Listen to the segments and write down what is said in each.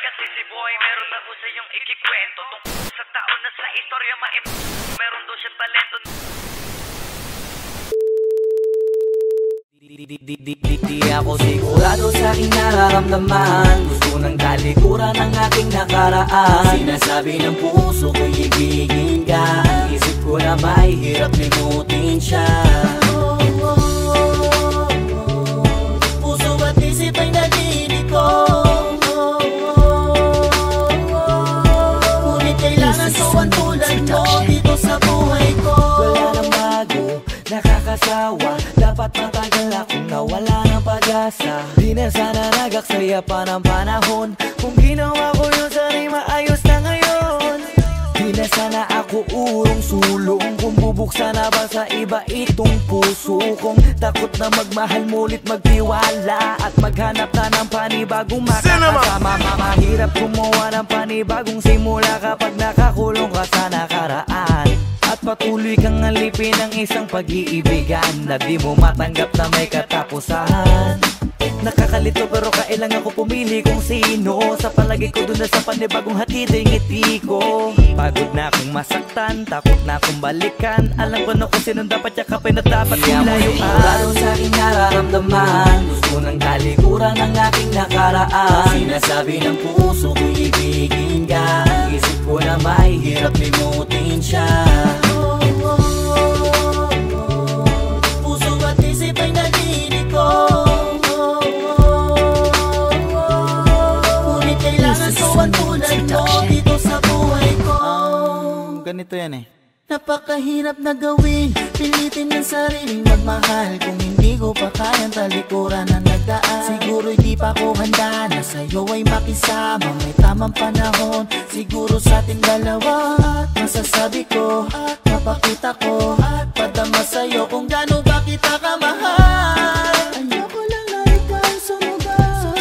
Kasi si Boy meron ako sa iyong ikikwento tungkol sa taon na sa istorya meron daw siyang talento. Di ako sigurado sa aking nararamdaman. Gusto ng talikuran ng aking nakaraan. Sinasabi ng puso ko'y ibigin ka. Ang isip ko na may hirap limutin siya. Puso at isip ay nalilito. Ngunit kailangan ko ang tulad mo dito sa buhay ko. Wala nang bago, nakakasawa. Dapat matagal akong nawala ng pag-asa. Di na sana nagaksaya pa ng panahon. Kung ginawa ko yun, sana'y maayos na ngayon. Di na sana ako urong sulong. Kung bubuksan na ba sa iba itong puso kong takot na magmahal, mulit magtiwala at maghanap na ng panibagong makakasama. Mahirap gumawa ng panibagong simula kapag nakakulong ka sa nakaraan. At patuloy kang alipin ng isang pag-iibigan na di mo matanggap na may katapusan. Nakakalito pero kailangan ko pumili kung sino. Sa palagi ko dun na sa panibagong hatid ay ngiti ko. Pagod na akong masaktan, takot na akong balikan. Alam ko na kung sinong dapat yakapin at dapat nilayuan. Lalo sa aking nararamdaman, gusto ng talikuran ng aking nakaraan. Sinasabi ng puso ko'y ibigin ka. Ang isip ko na may hirap limutin siya. Puso at isip ay nalilito. Ngunit kailangan ko ang tulad mo dito sa buhay ko. Ganito yan eh. Napakahirap na gawin, pilitin ng sariling magmahal. Kung hindi ko pa kayang talikuran na nagdaan, siguro hindi pa ko handa na sa'yo ay makisama. May tamang panahon, siguro sa ating dalawa. Masasabi ko, mapakita ko, padama sa'yo kung gaano ba kita kamahal. Ayoko lang na ikaw sumugal.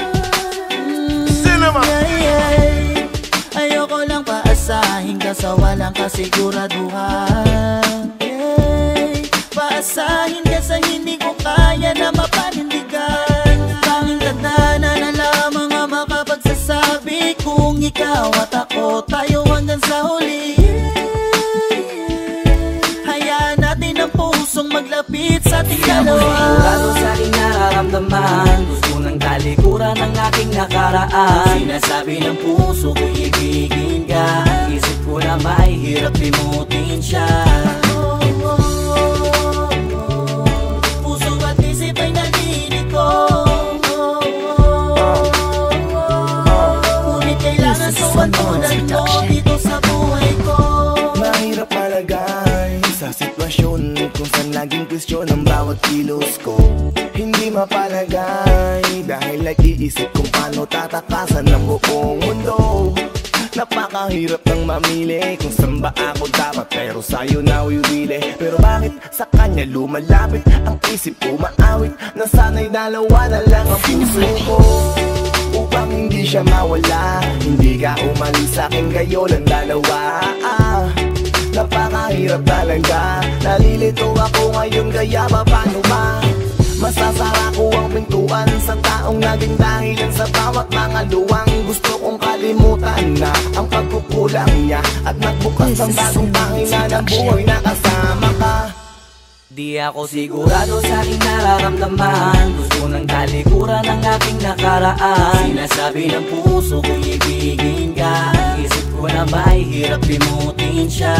Ayoko lang paasahin ka sa walang kasiguraduhan. Paasahin ka sa hindi ko kaya na mapanindigan. Tanging tadhana na lamang ang makapagsasabi kung ikaw at ako, tayo hanggang sa huli. Hayaan natin ang pusong maglapit sa ating dalawa. Sigurado sa aking nararamdaman, gusto ng talikuran ng aking nakaraan. Sinasabi ng puso ko'y ibigin ka. Ang isip ko na may hirap limutin siya. Puso at isip ay nalilito. Ngunit kailangan ko ang tulad mo dito sa buhay ko. Mahirap malagay sa sitwasyon kung saan laging kwestiyon ang bawat kilos ko. Hindi mapalagay dahil nag-iisip kung paano tatakasan ng buong mundo. Napakahirap ng mamili kung saan ba ako dapat, pero sa'yo na wiwili. Pero bakit sa kanya lumalapit ang isip ko maawit, na sana'y dalawa na lang ang puso ko. Upang hindi siya mawala, hindi ka umalis sa'kin, kayo lang dalawa. Napakahirap talaga, nalilito ako ngayon, kaya paano ba? Masasara ko ang pintuan sa taong naging dahilan sa bawat mga luwang. Gusto kong kalimutan na ang pagkukulang niya at nagbukas ang bagong pangina ng buhay na kasama ka. Di ako sigurado sa aking nararamdaman. Gusto ng talikuran ng aking nakaraan. Sinasabi ng puso ko'y ibigin ka. Ang isip ko na may hirap limutin siya.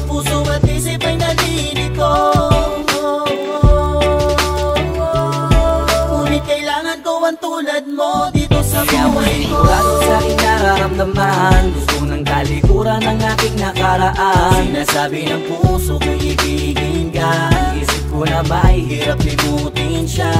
Puso at isip ay nalilito. Ngunit kailangan ko ang tulad mo dito sa buhay ko. Sigurado sa aking nararamdaman. Gusto ng talikuran ng aking nakaraan. Sinasabi ng puso ko'y ibigin ka. Ang isip ko na may hirap limutin siya.